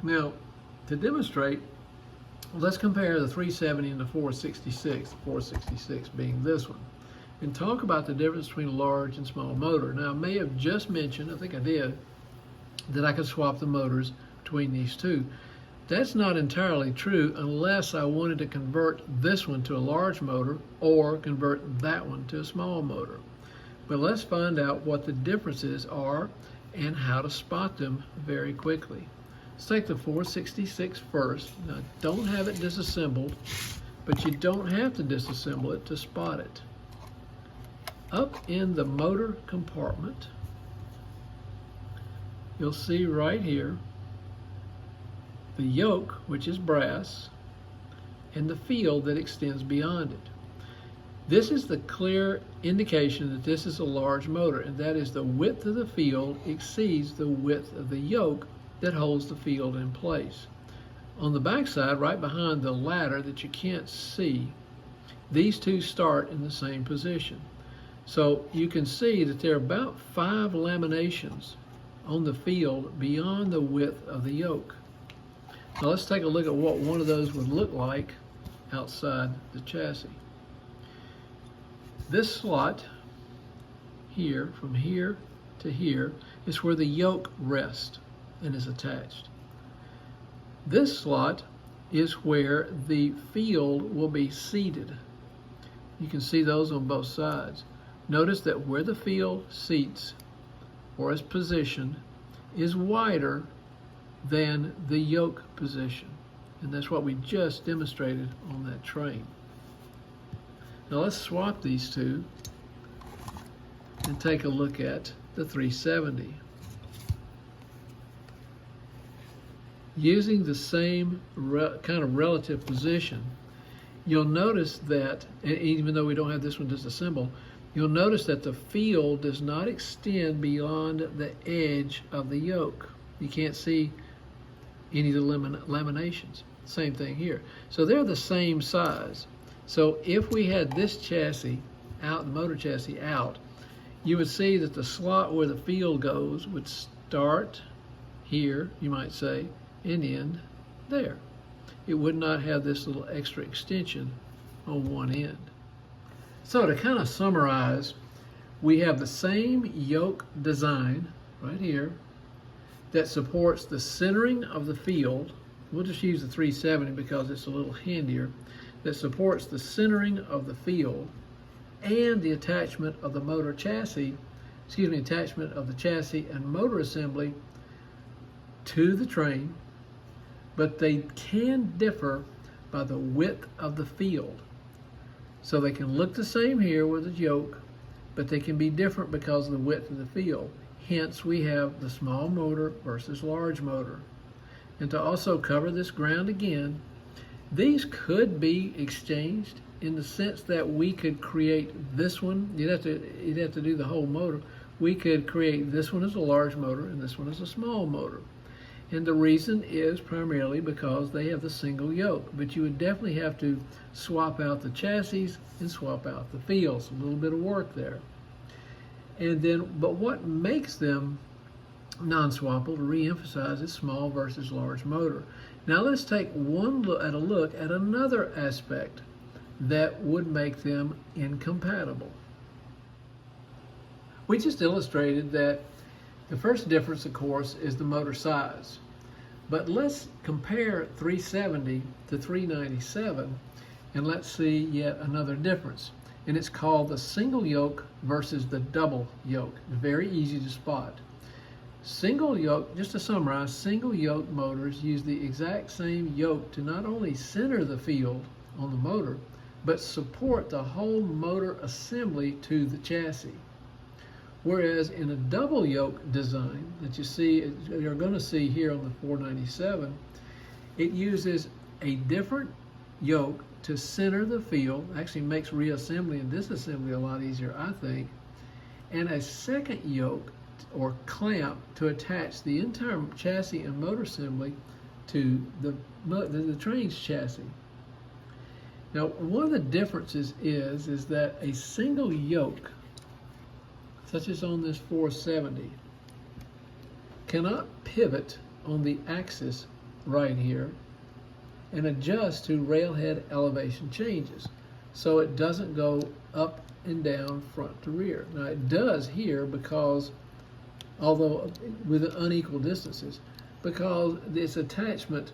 Now, to demonstrate, let's compare the 370 and the 466, 466 being this one, and talk about the difference between a large and small motor. Now, I may have just mentioned, I think I did, that I could swap the motors between these two. That's not entirely true unless I wanted to convert this one to a large motor or convert that one to a small motor. But let's find out what the differences are and how to spot them very quickly. Let's take the 466 first. Now, don't have it disassembled, but you don't have to disassemble it to spot it. Up in the motor compartment, you'll see right here the yoke, which is brass, and the field that extends beyond it. This is the clear indication that this is a large motor, and that is the width of the field exceeds the width of the yoke that holds the field in place. On the back side, right behind the ladder that you can't see, these two start in the same position. So you can see that there are about 5 laminations on the field beyond the width of the yoke. Now let's take a look at what one of those would look like outside the chassis. This slot here, from here to here, is where the yoke rests and is attached. This slot is where the field will be seated. You can see those on both sides. Notice that where the field seats or is positioned is wider than the yoke position. And that's what we just demonstrated on that train. Now let's swap these two and take a look at the 370. Using the same kind of relative position, you'll notice that, and even though we don't have this one disassembled, you'll notice that the field does not extend beyond the edge of the yoke. You can't see any of the laminations. Same thing here. So they're the same size. So if we had this chassis out, the motor chassis out, you would see that the slot where the field goes would start here, you might say, and end there. It would not have this little extra extension on one end. So to kind of summarize, we have the same yoke design right here that supports the centering of the field. We'll just use the 370 because it's a little handier. That supports the centering of the field and the attachment of the motor chassis, attachment of the chassis and motor assembly to the train, but they can differ by the width of the field. So they can look the same here with the yoke, but they can be different because of the width of the field. Hence, we have the small motor versus large motor. And to also cover this ground again, these could be exchanged in the sense that we could create this one. You'd have to do the whole motor. We could create this one as a large motor and this one as a small motor. And the reason is primarily because they have the single yoke. But you would definitely have to swap out the chassis and swap out the fields. A little bit of work there. And then, but what makes them non-swappable, to re-emphasize, is small versus large motor. Now let's take one look at another aspect that would make them incompatible. We just illustrated that the first difference, of course, is the motor size. But let's compare 370 to 397 and let's see yet another difference. And it's called the single yoke versus the double yoke. Very easy to spot. Single yoke, just to summarize, single yoke motors use the exact same yoke to not only center the field on the motor, but support the whole motor assembly to the chassis. Whereas in a double yoke design that you're going to see here on the 497, it uses a different yoke to center the field, actually makes reassembly and disassembly a lot easier, I think, and a second yoke or clamp to attach the entire chassis and motor assembly to the train's chassis. Now, one of the differences is that a single yoke, such as on this 470, cannot pivot on the axis right here and adjust to railhead elevation changes, so it doesn't go up and down front to rear. Now it does here because, although with unequal distances, because its attachment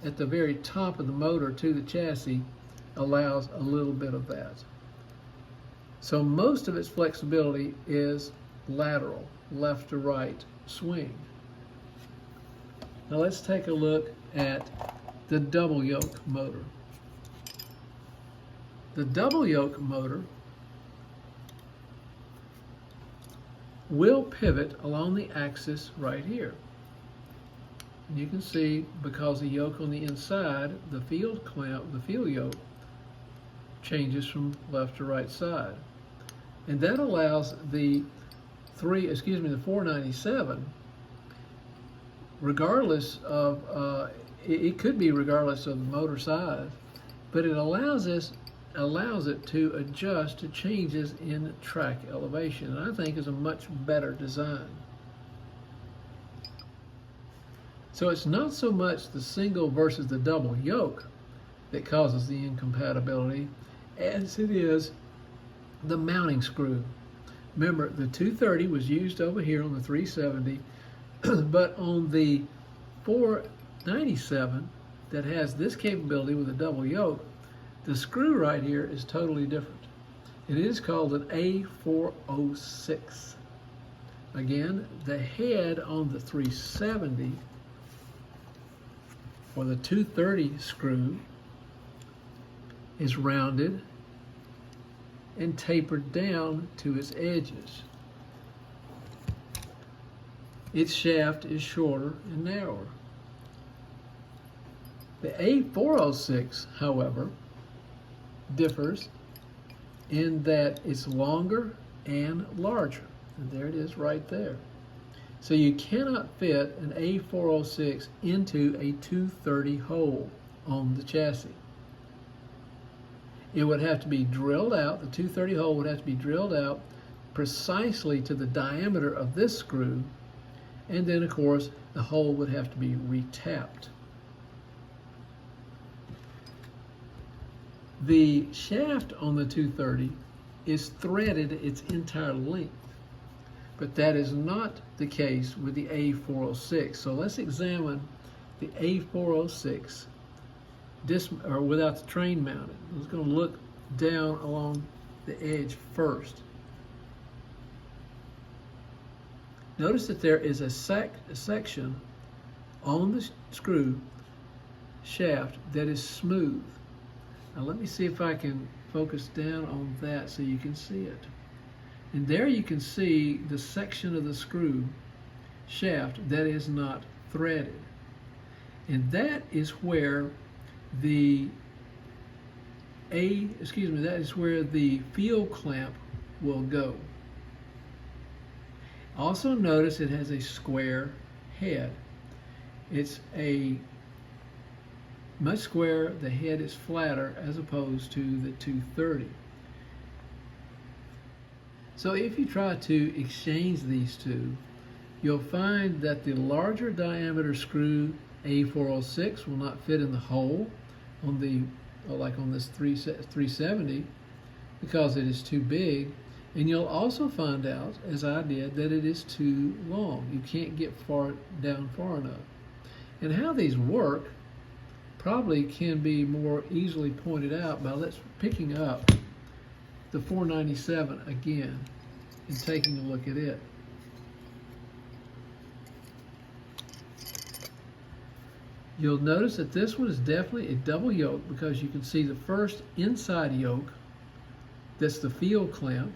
at the very top of the motor to the chassis allows a little bit of that. So most of its flexibility is lateral, left to right swing. Now let's take a look at the double yoke motor. The double yoke motor will pivot along the axis right here. And you can see, because the yoke on the inside, the field clamp, the field yoke, changes from left to right side. And that allows the 497, regardless of, it could be regardless of the motor size, but it allows it to adjust to changes in track elevation, and I think is a much better design. So it's not so much the single versus the double yoke that causes the incompatibility as it is the mounting screw. Remember, the 230 was used over here on the 370, but on the 497 that has this capability with a double yoke, the screw right here is totally different. It is called an A406. Again, the head on the 370 or the 230 screw is rounded and tapered down to its edges. Its shaft is shorter and narrower. The A406, however, differs in that it's longer and larger. And there it is right there. So you cannot fit an A406 into a 230 hole on the chassis. It would have to be drilled out, the 230 hole would have to be drilled out precisely to the diameter of this screw, and then of course the hole would have to be retapped. The shaft on the 230 is threaded its entire length, but that is not the case with the A406. So let's examine the A406 without the train mounted. I'm just going to look down along the edge first. Notice that there is a section on the screw shaft that is smooth. Now let me see if I can focus down on that so you can see it. And there you can see the section of the screw shaft that is not threaded. And that is where the field clamp will go. Also notice it has a square head. It's a much squarer, the head is flatter as opposed to the 230. So if you try to exchange these two, you'll find that the larger diameter screw A406 will not fit in the hole on the, like on this 370, because it is too big. And you'll also find out, as I did, that it is too long. You can't get down far enough. And how these work probably can be more easily pointed out by picking up the 497 again and taking a look at it. You'll notice that this one is definitely a double yoke, because you can see the first inside yoke, that's the field clamp,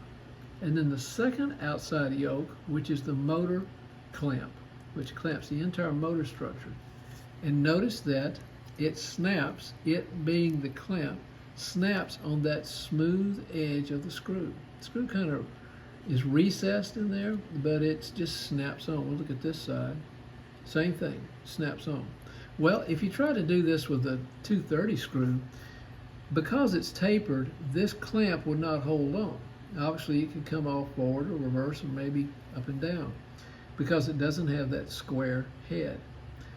and then the second outside yoke, which is the motor clamp, which clamps the entire motor structure. And notice that it snaps, it being the clamp, snaps on that smooth edge of the screw. The screw kind of is recessed in there, but it just snaps on. We'll look at this side. Same thing, snaps on. Well, if you try to do this with a 230 screw, because it's tapered, this clamp would not hold on. Obviously, it can come off forward or reverse or maybe up and down, because it doesn't have that square head.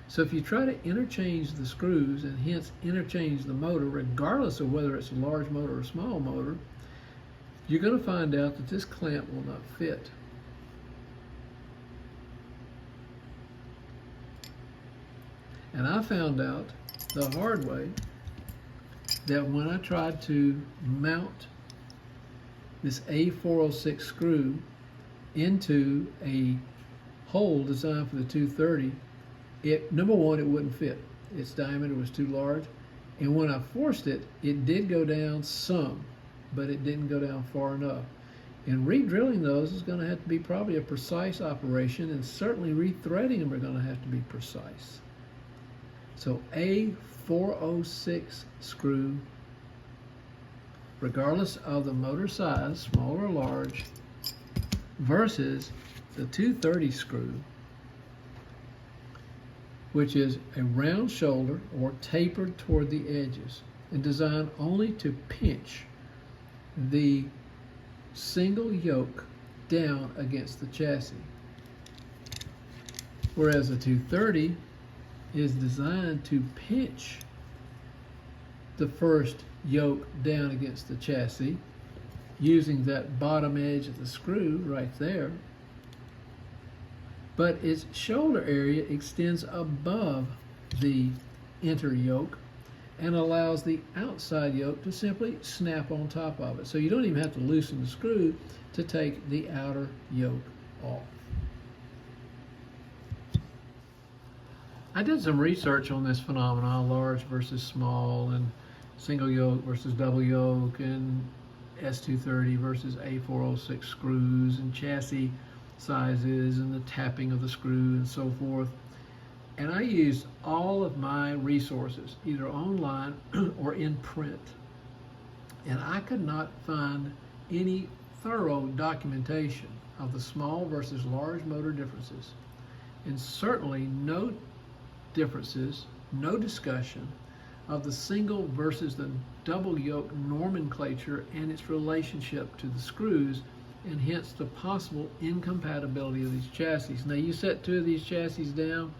So if you try to interchange the screws and hence interchange the motor, regardless of whether it's a large motor or a small motor, you're going to find out that this clamp will not fit. And I found out the hard way that when I tried to mount this A406 screw into a hole designed for the 230, number one, it wouldn't fit. Its diameter was too large. And when I forced it, it did go down some, but it didn't go down far enough. And re-drilling those is going to have to be probably a precise operation, and certainly re-threading them are going to have to be precise. So A406 screw, regardless of the motor size, small or large, versus the 230 screw, which is a round shoulder or tapered toward the edges and designed only to pinch the single yoke down against the chassis. Whereas the 230 is designed to pinch the first yoke down against the chassis using that bottom edge of the screw right there, but its shoulder area extends above the inner yoke and allows the outside yoke to simply snap on top of it. So you don't even have to loosen the screw to take the outer yoke off. I did some research on this phenomenon, large versus small, and single yoke versus double yoke, and S230 versus A406 screws, and chassis sizes, and the tapping of the screw, and so forth. And I used all of my resources, either online or in print. And I could not find any thorough documentation of the small versus large motor differences, and certainly no differences, no discussion of the single versus the double yoke nomenclature and its relationship to the screws, and hence the possible incompatibility of these chassis. Now you set two of these chassis down,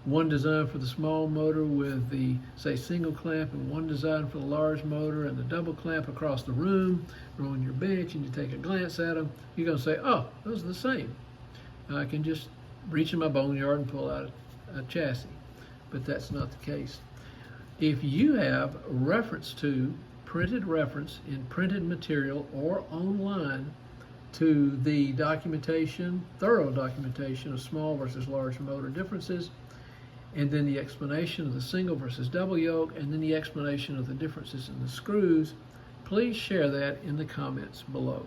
one designed for the small motor with the, say, single clamp, and one designed for the large motor and the double clamp across the room, or on your bench, and you take a glance at them, you're going to say, oh, those are the same. I can just reach in my boneyard and pull out a chassis. But that's not the case. If you have printed reference in printed material or online to the documentation, thorough documentation of small versus large motor differences, and then the explanation of the single versus double yoke, and then the explanation of the differences in the screws, please share that in the comments below.